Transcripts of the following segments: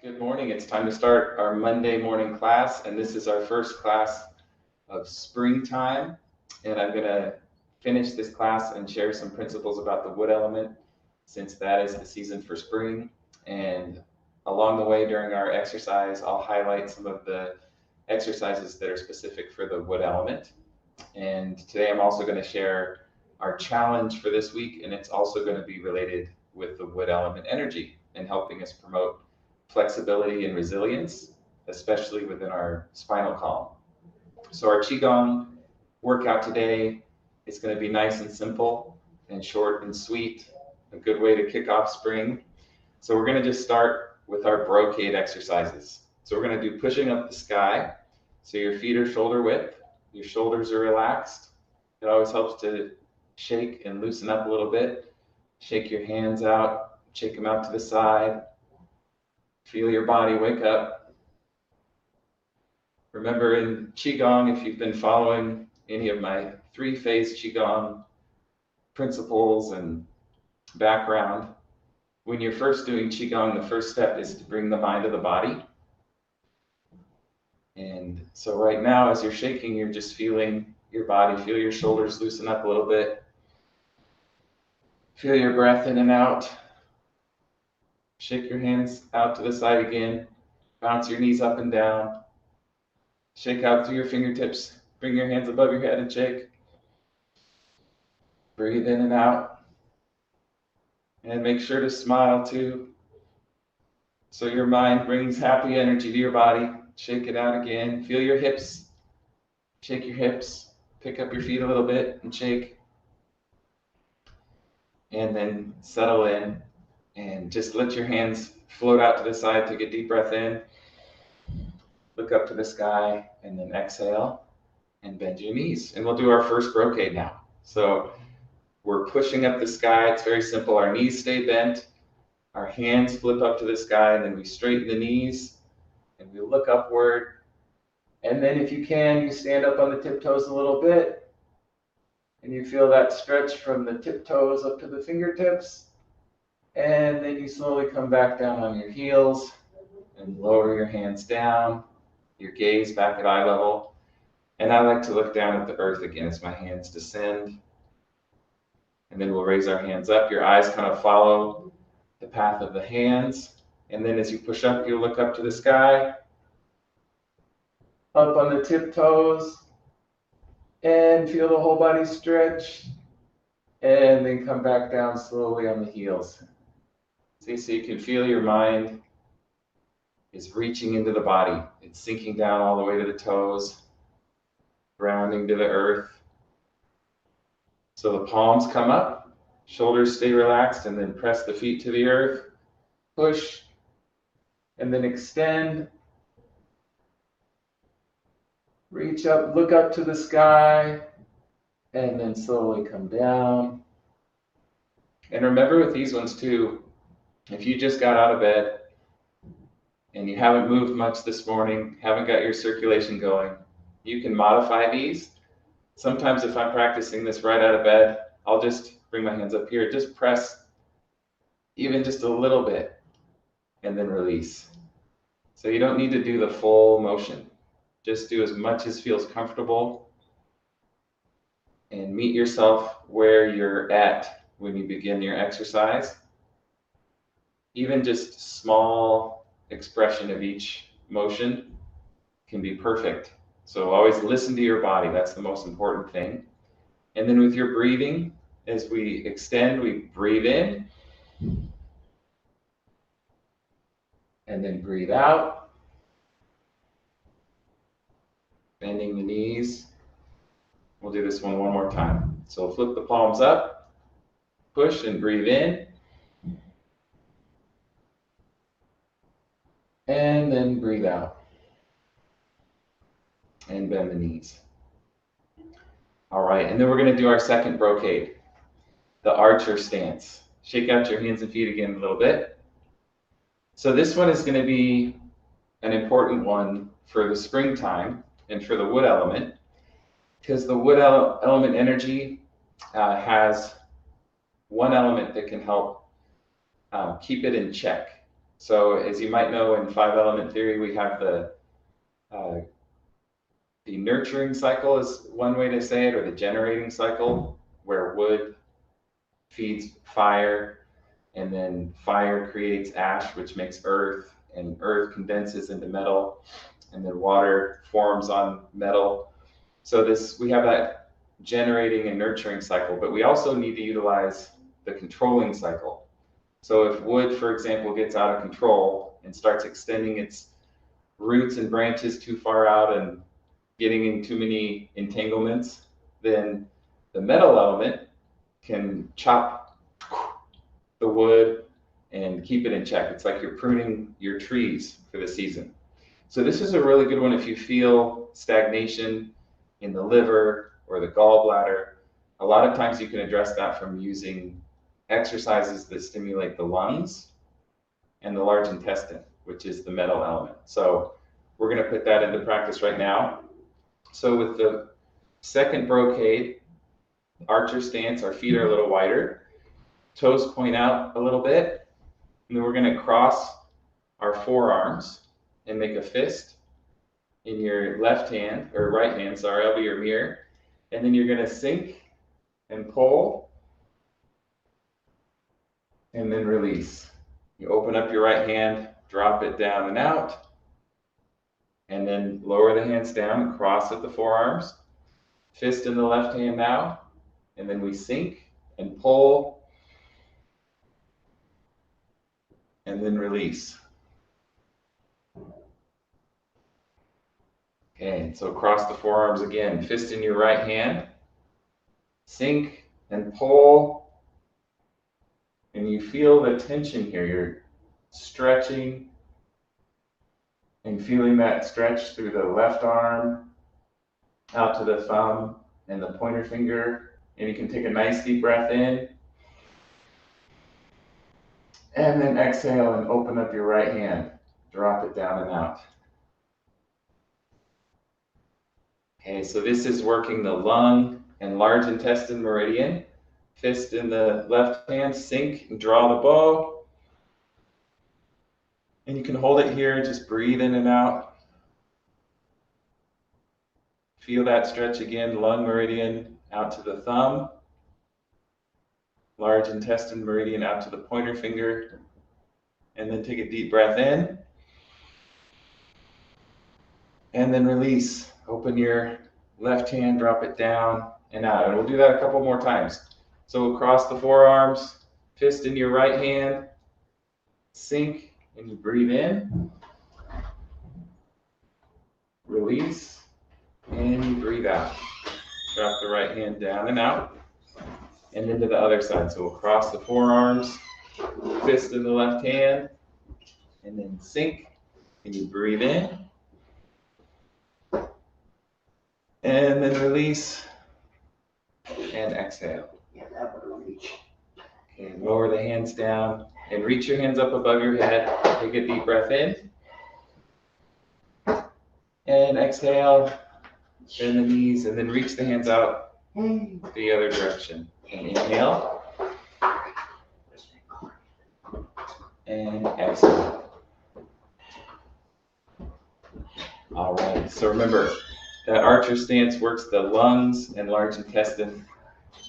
Good morning. It's time to start our Monday morning class, and this is our first class of springtime. And I'm going to finish this class and share some principles about the wood element, since that is the season for spring. And along the way during our exercise, I'll highlight some of the exercises that are specific for the wood element. And today I'm also going to share our challenge for this week, and it's also going to be related with the wood element energy and helping us promote flexibility and resilience, especially within our spinal column. So our Qigong workout today is going to be nice and simple and short and sweet, a good way to kick off spring. So we're going to just start with our brocade exercises. So we're going to do pushing up the sky. So your feet are shoulder width, your shoulders are relaxed. It always helps to shake and loosen up a little bit. Shake your hands out, shake them out to the side. Feel your body wake up. Remember in Qigong, if you've been following any of my three-phase Qigong principles and background, when you're first doing Qigong, the first step is to bring the mind to the body. And so right now, as you're shaking, you're just feeling your body, feel your shoulders loosen up a little bit. Feel your breath in and out. Shake your hands out to the side again. Bounce your knees up and down. Shake out through your fingertips. Bring your hands above your head and shake. Breathe in and out. And make sure to smile too. So your mind brings happy energy to your body. Shake it out again. Feel your hips. Shake your hips. Pick up your feet a little bit and shake. And then settle in. And just let your hands float out to the side. Take a deep breath in. Look up to the sky and then exhale and bend your knees. And we'll do our first brocade now. So we're pushing up the sky. It's very simple. Our knees stay bent. Our hands flip up to the sky, and then we straighten the knees and we look upward. And then if you can, you stand up on the tiptoes a little bit and you feel that stretch from the tiptoes up to the fingertips. And then you slowly come back down on your heels and lower your hands down, your gaze back at eye level. And I like to look down at the earth again as my hands descend. And then we'll raise our hands up. Your eyes kind of follow the path of the hands. And then as you push up, you look up to the sky, up on the tiptoes, and feel the whole body stretch. And then come back down slowly on the heels. So you can feel your mind is reaching into the body. It's sinking down all the way to the toes, grounding to the earth. So the palms come up, shoulders stay relaxed, and then press the feet to the earth. Push, and then extend. Reach up, look up to the sky, and then slowly come down. And remember with these ones too, if you just got out of bed and you haven't moved much this morning, haven't got your circulation going, you can modify these. Sometimes if I'm practicing this right out of bed, I'll just bring my hands up here, just press even just a little bit, and then release. So you don't need to do the full motion. Just do as much as feels comfortable and meet yourself where you're at when you begin your exercise. Even just small expression of each motion can be perfect. So always listen to your body. That's the most important thing. And then with your breathing, as we extend, we breathe in and then breathe out, bending the knees. We'll do this one more time. So flip the palms up, push and breathe in, and then breathe out and bend the knees. All right, and then we're going to do our second brocade, the archer stance. Shake out your hands and feet again a little bit. So this one is going to be an important one for the springtime and for the wood element, because the wood element energy has one element that can help keep it in check. So as you might know, in 5-element theory, we have the nurturing cycle is one way to say it, or the generating cycle, where wood feeds fire, and then fire creates ash, which makes earth, and earth condenses into metal, and then water forms on metal. So we have that generating and nurturing cycle, but we also need to utilize the controlling cycle. So if wood, for example, gets out of control and starts extending its roots and branches too far out and getting in too many entanglements, then the metal element can chop the wood and keep it in check. It's like you're pruning your trees for the season. So this is a really good one if you feel stagnation in the liver or the gallbladder. A lot of times you can address that from using exercises that stimulate the lungs and the large intestine, which is the metal element. So we're going to put that into practice right now. So with the second brocade, archer stance, our feet are a little wider, toes point out a little bit, and then we're going to cross our forearms and make a fist in your left hand, or right hand, sorry, I'll be your mirror. And then you're going to sink and pull, and then release. You open up your right hand, drop it down and out, and then lower the hands down, cross at the forearms, fist in the left hand now, and then we sink and pull, and then release. Okay, so cross the forearms again, fist in your right hand, sink and pull, and you feel the tension here. You're stretching and feeling that stretch through the left arm, out to the thumb and the pointer finger. And you can take a nice deep breath in, and then exhale and open up your right hand. Drop it down and out. Okay, so this is working the lung and large intestine meridian. Fist in the left hand, sink and draw the bow. And you can hold it here, just breathe in and out. Feel that stretch again, lung meridian out to the thumb. Large intestine meridian out to the pointer finger. And then take a deep breath in. And then release. Open your left hand, drop it down and out. And we'll do that a couple more times. So across the forearms, fist in your right hand, sink, and you breathe in. Release, and you breathe out. Drop the right hand down and out, and into the other side. So we'll cross the forearms, fist in the left hand, and then sink, and you breathe in. And then release, and exhale. Yeah, that would reach. Okay, lower the hands down, and reach your hands up above your head. Take a deep breath in. And exhale, bend the knees, and then reach the hands out the other direction. And inhale. And exhale. All right, so remember, that archer stance works the lungs and large intestine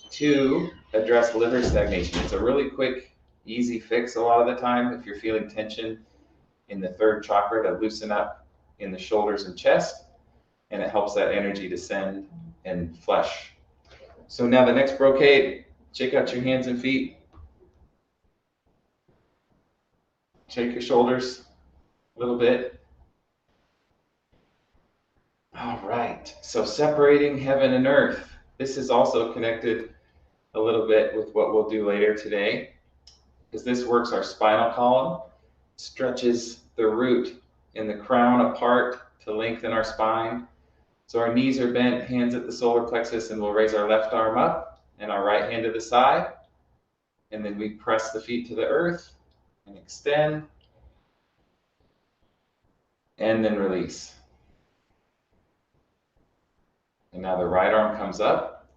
to address liver stagnation. It's a really quick, easy fix a lot of the time if you're feeling tension in the third chakra, to loosen up in the shoulders and chest, and it helps that energy descend and flush. So now the next brocade, shake out your hands and feet. Shake your shoulders a little bit. All right, so separating heaven and earth. This is also connected a little bit with what we'll do later today, because this works our spinal column, stretches the root in the crown apart to lengthen our spine. So our knees are bent, hands at the solar plexus, and we'll raise our left arm up and our right hand to the side. And then we press the feet to the earth and extend, and then release. And now the right arm comes up,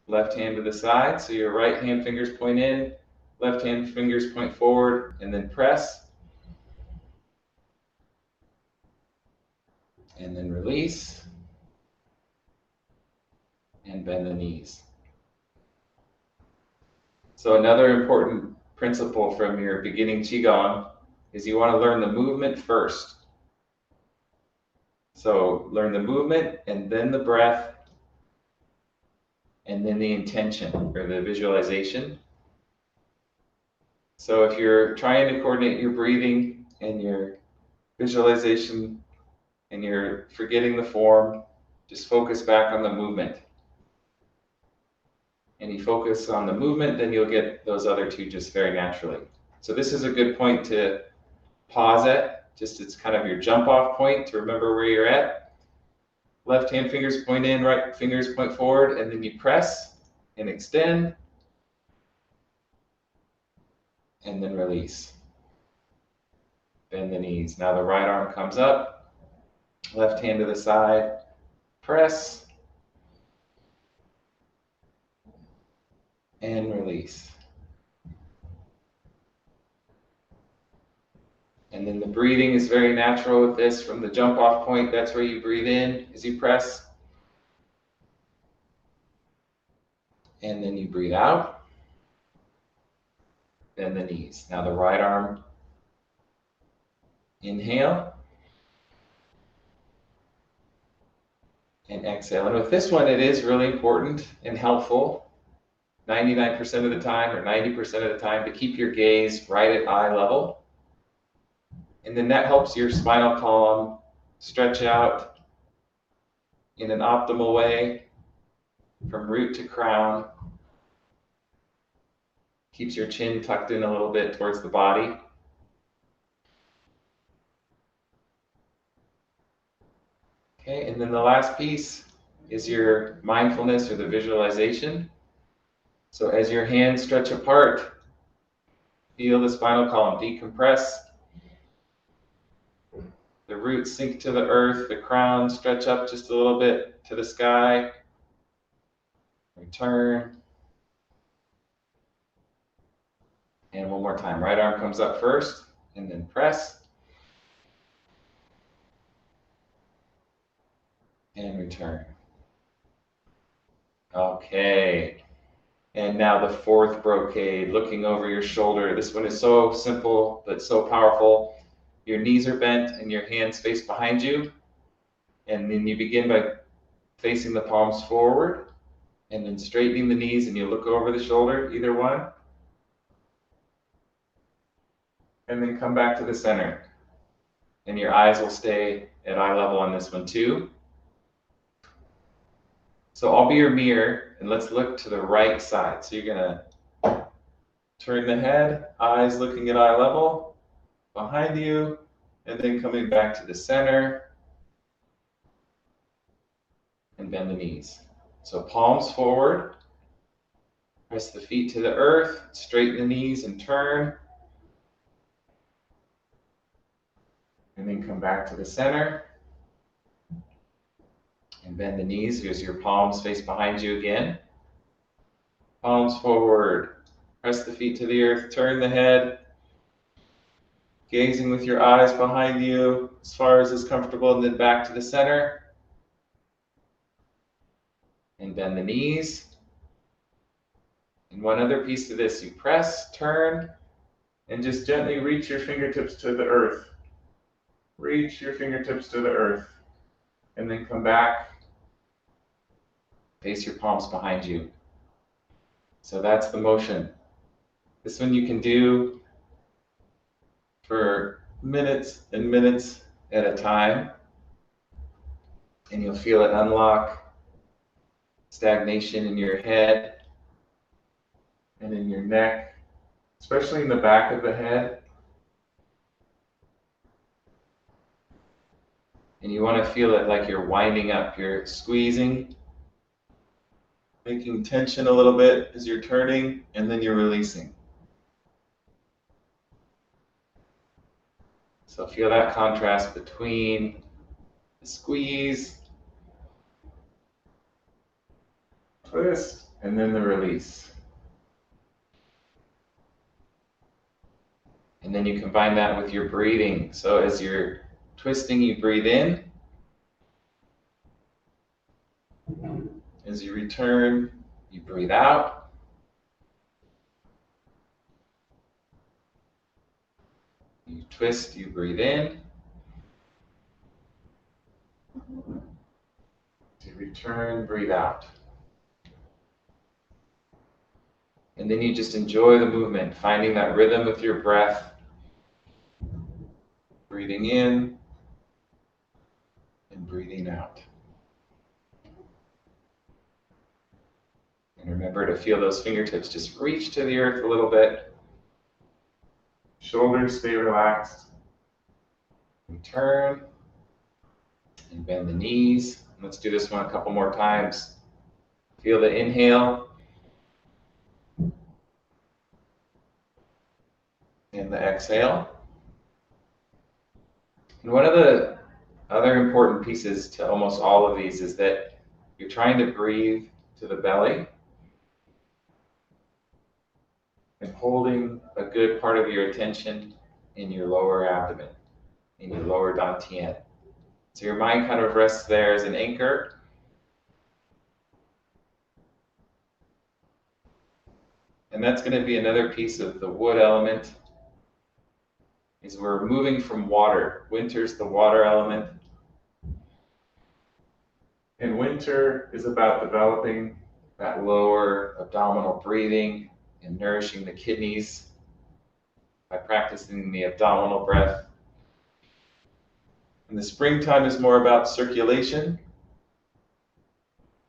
left hand to the side, so your right hand fingers point in, left hand fingers point forward, and then press. And then release. And bend the knees. So another important principle from your beginning Qigong is you want to learn the movement first. So learn the movement and then the breath and then the intention or the visualization. So if you're trying to coordinate your breathing and your visualization and you're forgetting the form, just focus back on the movement. And you focus on the movement, then you'll get those other two just very naturally. So this is a good point to pause at. Just it's kind of your jump off point to remember where you're at. Left hand fingers point in, right fingers point forward, and then you press and extend, and then release. Bend the knees. Now the right arm comes up, left hand to the side, press, and release. And then the breathing is very natural with this. From the jump off point, that's where you breathe in as you press. And then you breathe out. Bend the knees. Now the right arm, inhale. And exhale. And with this one, it is really important and helpful 99% of the time or 90% of the time to keep your gaze right at eye level. And then that helps your spinal column stretch out in an optimal way from root to crown. Keeps your chin tucked in a little bit towards the body. Okay, and then the last piece is your mindfulness or the visualization. So as your hands stretch apart, feel the spinal column decompress. The roots sink to the earth, the crown stretch up just a little bit to the sky. Return. And one more time. Right arm comes up first, and then press. And return. Okay. And now the fourth brocade, looking over your shoulder. This one is so simple, but so powerful. Your knees are bent and your hands face behind you. And then you begin by facing the palms forward and then straightening the knees, and you look over the shoulder, either one. And then come back to the center. And your eyes will stay at eye level on this one too. So I'll be your mirror, and let's look to the right side. So you're gonna turn the head, eyes looking at eye level, behind you, and then coming back to the center, and bend the knees. So palms forward, press the feet to the earth, straighten the knees and turn, and then come back to the center, and bend the knees. Here's your palms face behind you again. Palms forward, press the feet to the earth, turn the head, gazing with your eyes behind you as far as is comfortable, and then back to the center. And bend the knees. And one other piece to this, you press, turn, and just gently reach your fingertips to the earth. Reach your fingertips to the earth. And then come back. Face your palms behind you. So that's the motion. This one you can do for minutes and minutes at a time. And you'll feel it unlock stagnation in your head and in your neck, especially in the back of the head. And you want to feel it like you're winding up, you're squeezing, making tension a little bit as you're turning, and then you're releasing. So feel that contrast between the squeeze, twist, and then the release. And then you combine that with your breathing. So as you're twisting, you breathe in, As you return, you breathe out. You twist, you breathe in. To return, breathe out. And then you just enjoy the movement, finding that rhythm with your breath. Breathing in and breathing out. And remember to feel those fingertips just reach to the earth a little bit. Shoulders stay relaxed. Return and bend the knees. Let's do this one a couple more times. Feel the inhale and the exhale. And one of the other important pieces to almost all of these is that you're trying to breathe to the belly and holding a good part of your attention in your lower abdomen, in your lower dantian. So your mind kind of rests there as an anchor. And that's going to be another piece of the wood element, is we're moving from water. Winter's the water element. And winter is about developing that lower abdominal breathing and nourishing the kidneys by practicing the abdominal breath. And the springtime is more about circulation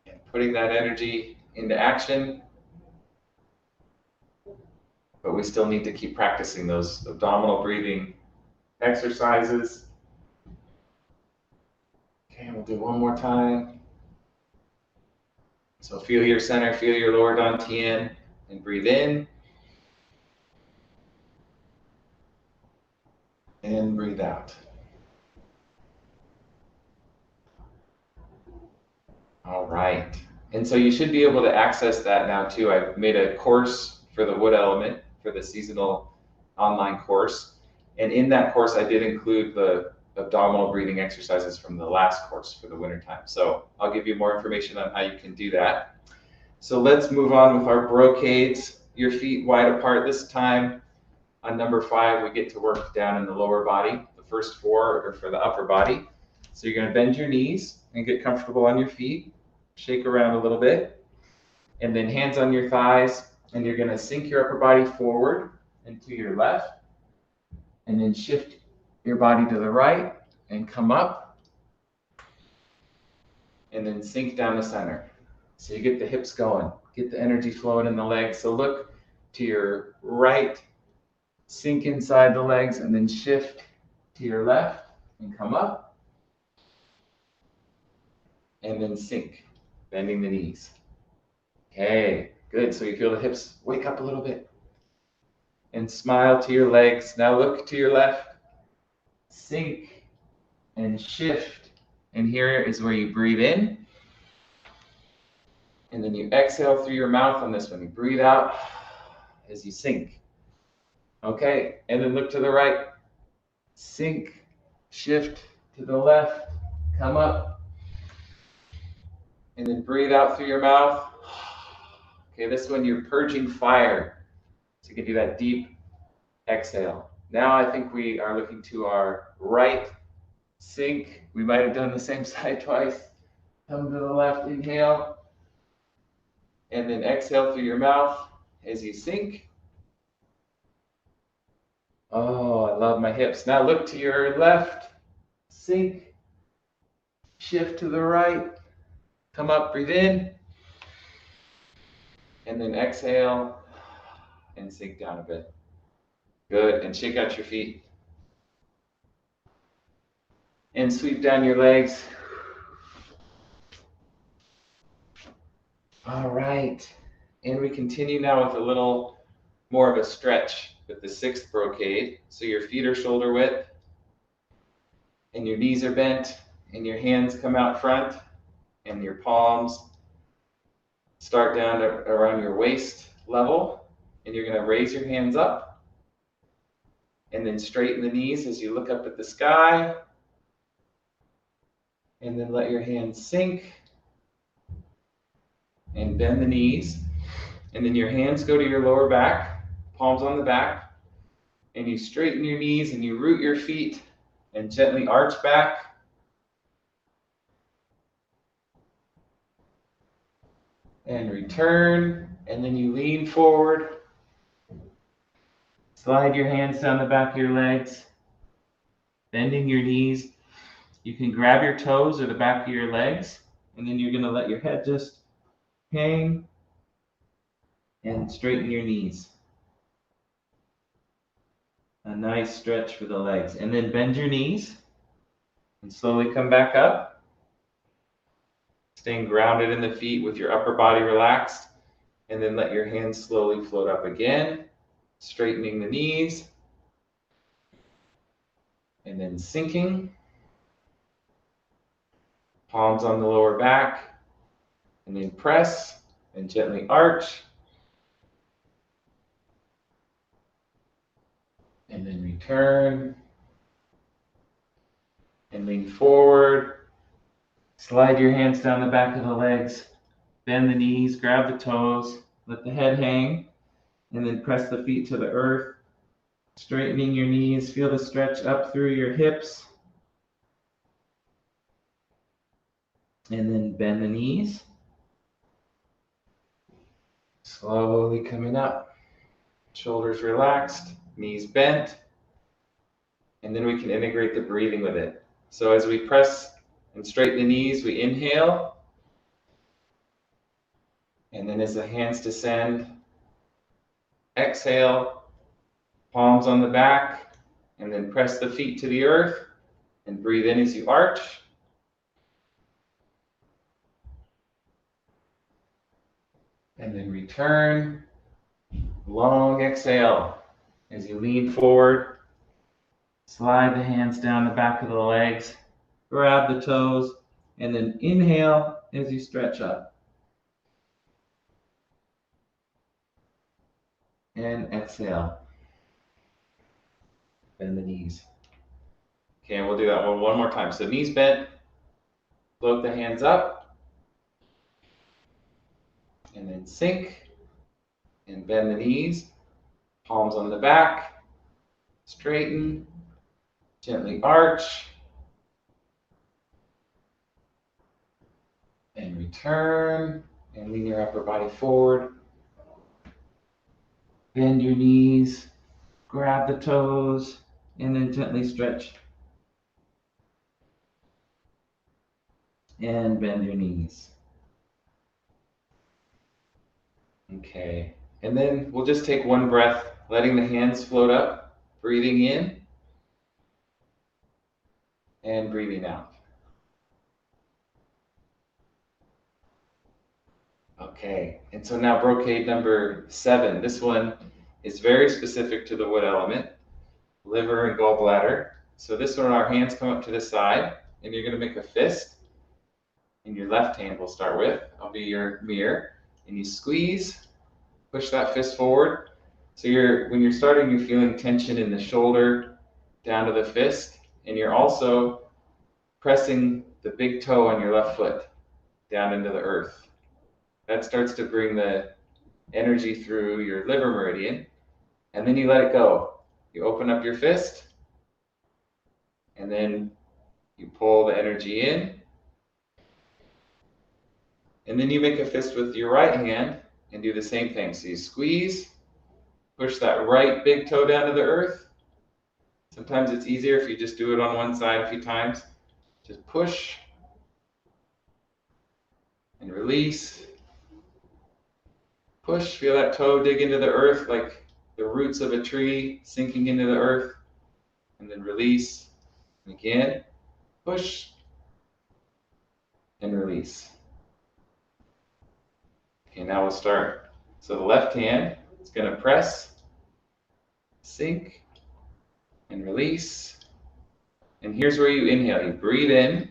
and putting that energy into action. But we still need to keep practicing those abdominal breathing exercises. Okay, we'll do one more time. So feel your center, feel your lower dantian, and breathe in. And breathe out. All right. And so you should be able to access that now too. I've made a course for the wood element for the seasonal online course. And in that course, I did include the abdominal breathing exercises from the last course for the wintertime. So I'll give you more information on how you can do that. So let's move on with our brocades. Your feet wide apart this time. On number 5, we get to work down in the lower body. The first 4 are for the upper body. So you're going to bend your knees and get comfortable on your feet. Shake around a little bit. And then hands on your thighs. And you're going to sink your upper body forward and to your left. And then shift your body to the right and come up. And then sink down the center. So you get the hips going. Get the energy flowing in the legs. So look to your right. Sink inside the legs and then shift to your left and come up. And then sink, bending the knees. Okay, good. So you feel the hips wake up a little bit. And smile to your legs. Now look to your left. Sink and shift. And here is where you breathe in. And then you exhale through your mouth on this one. You breathe out as you sink. Okay, and then look to the right. Sink, shift to the left, come up. And then breathe out through your mouth. Okay, this one you're purging fire. So you can do that deep exhale. Now I think we are looking to our right. Sink. We might have done the same side twice. Come to the left, inhale. And then exhale through your mouth as you sink. Oh, I love my hips. Now look to your left. Sink. Shift to the right. Come up, breathe in. And then exhale and sink down a bit. Good. And shake out your feet. And sweep down your legs. All right. And we continue now with a little more of a stretch with the 6th brocade. So your feet are shoulder width. And your knees are bent. And your hands come out front. And your palms start down around your waist level. And you're going to raise your hands up. And then straighten the knees as you look up at the sky. And then let your hands sink. and bend the knees. And then your hands go to your lower back, palms on the back, and you straighten your knees and you root your feet and gently arch back. And return, and then you lean forward. Slide your hands down the back of your legs, bending your knees. You can grab your toes or the back of your legs, and then you're going to let your head just hang and straighten your knees. A nice stretch for the legs. And then bend your knees and slowly come back up. Staying grounded in the feet with your upper body relaxed. And then let your hands slowly float up again, straightening the knees. And then sinking. Palms on the lower back. And then press and gently arch. And then return. And lean forward. Slide your hands down the back of the legs. Bend the knees, grab the toes, let the head hang, and then press the feet to the earth. Straightening your knees, feel the stretch up through your hips. And then bend the knees. Slowly coming up. Shoulders relaxed, knees bent. And then we can integrate the breathing with it. So as we press and straighten the knees, we inhale. And then as the hands descend, exhale, palms on the back, and then press the feet to the earth and breathe in as you arch. And then return, long exhale as you lean forward, slide the hands down the back of the legs, grab the toes, and then inhale as you stretch up. And exhale. Bend the knees. Okay, and we'll do that one more time. So knees bent, float the hands up, and then sink, and bend the knees, palms on the back, straighten, gently arch, and return, and lean your upper body forward. Bend your knees, grab the toes, and then gently stretch. And bend your knees. Okay, and then we'll just take one breath, letting the hands float up, breathing in, and breathing out. Okay, and so now brocade number 7. This one is very specific to the wood element, liver and gallbladder. So this one, our hands come up to the side, and you're going to make a fist. And your left hand we'll start with. I'll be your mirror. And you squeeze, push that fist forward. So when you're starting, you're feeling tension in the shoulder down to the fist. And you're also pressing the big toe on your left foot down into the earth. That starts to bring the energy through your liver meridian. And then you let it go. You open up your fist. And then you pull the energy in. And then you make a fist with your right hand and do the same thing. So you squeeze, push that right big toe down to the earth. Sometimes it's easier if you just do it on one side a few times. Just push and release. Push, feel that toe dig into the earth like the roots of a tree sinking into the earth. And then release. And again, push and release. Okay, now we'll start. So the left hand is going to press, sink, and release. And here's where you inhale. You breathe in.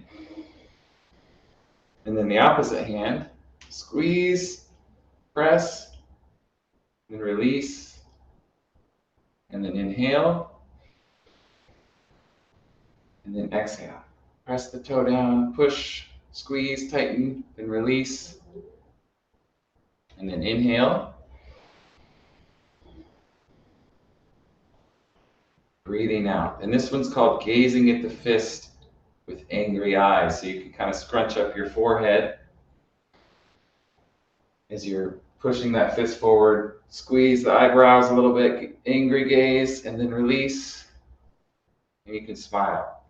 And then the opposite hand, squeeze, press, and release. And then inhale. And then exhale. Press the toe down, push, squeeze, tighten, then release. And then inhale. Breathing out. And this one's called gazing at the fist with angry eyes. So you can kind of scrunch up your forehead as you're pushing that fist forward. Squeeze the eyebrows a little bit, angry gaze, and then release. And you can smile.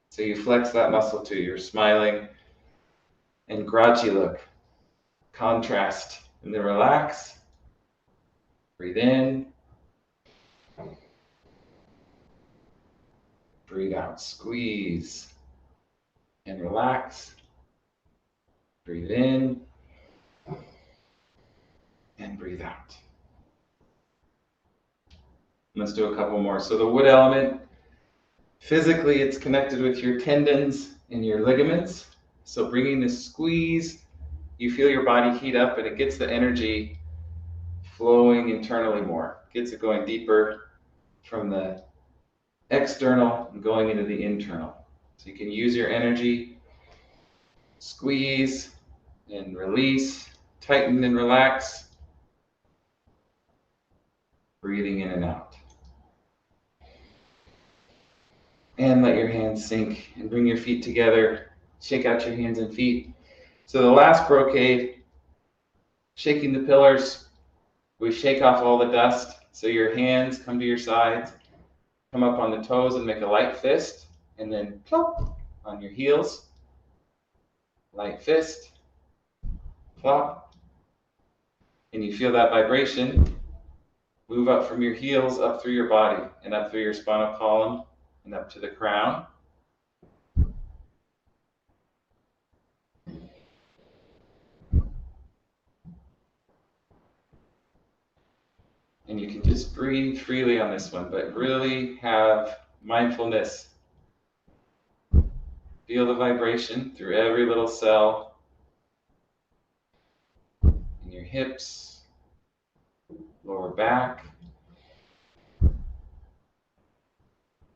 So you flex that muscle too. You're smiling and grouchy look. Contrast. And then relax. Breathe in. Breathe out. Squeeze. And relax. Breathe in. And breathe out. Let's do a couple more. So the wood element, physically it's connected with your tendons and your ligaments. So bringing this squeeze, you feel your body heat up and it gets the energy flowing internally more. Gets it going deeper from the external and going into the internal. So you can use your energy, squeeze and release, tighten and relax, breathing in and out. And let your hands sink and bring your feet together. Shake out your hands and feet. So the last brocade, shaking the pillars, we shake off all the dust. So your hands come to your sides, come up on the toes and make a light fist, and then plop on your heels. Light fist, plop. And you feel that vibration move up from your heels, up through your body, and up through your spinal column, and up to the crown. And you can just breathe freely on this one, but really have mindfulness. Feel the vibration through every little cell in your hips, lower back,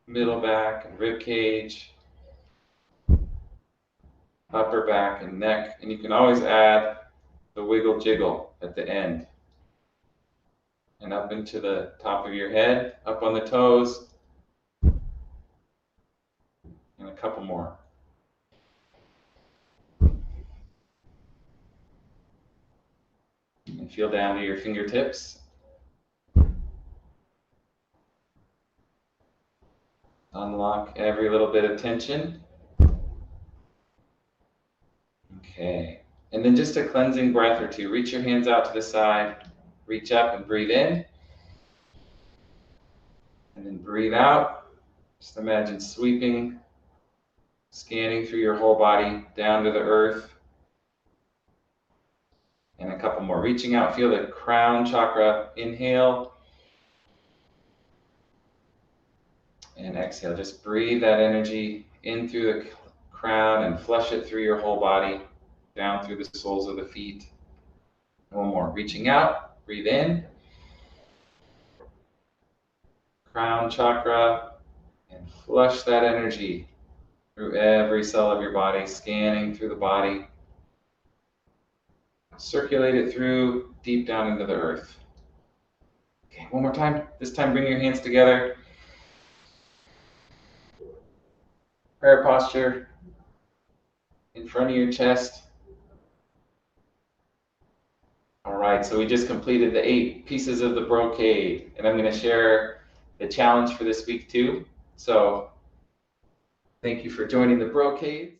middle back and rib cage, upper back and neck, and you can always add the wiggle jiggle at the end. And up into the top of your head, up on the toes, and a couple more. And feel down to your fingertips. Unlock every little bit of tension. Okay. And then just a cleansing breath or two. Reach your hands out to the side. Reach up and breathe in. And then breathe out. Just imagine sweeping, scanning through your whole body down to the earth. And a couple more. Reaching out, feel the crown chakra. Inhale. And exhale. Just breathe that energy in through the crown and flush it through your whole body, down through the soles of the feet. One more. Reaching out. Breathe in. Crown chakra. And flush that energy through every cell of your body, scanning through the body. Circulate it through deep down into the earth. Okay, one more time. This time bring your hands together. Prayer posture in front of your chest. All right, so we just completed the 8 pieces of the brocade, and I'm going to share the challenge for this week too. So thank you for joining the brocade.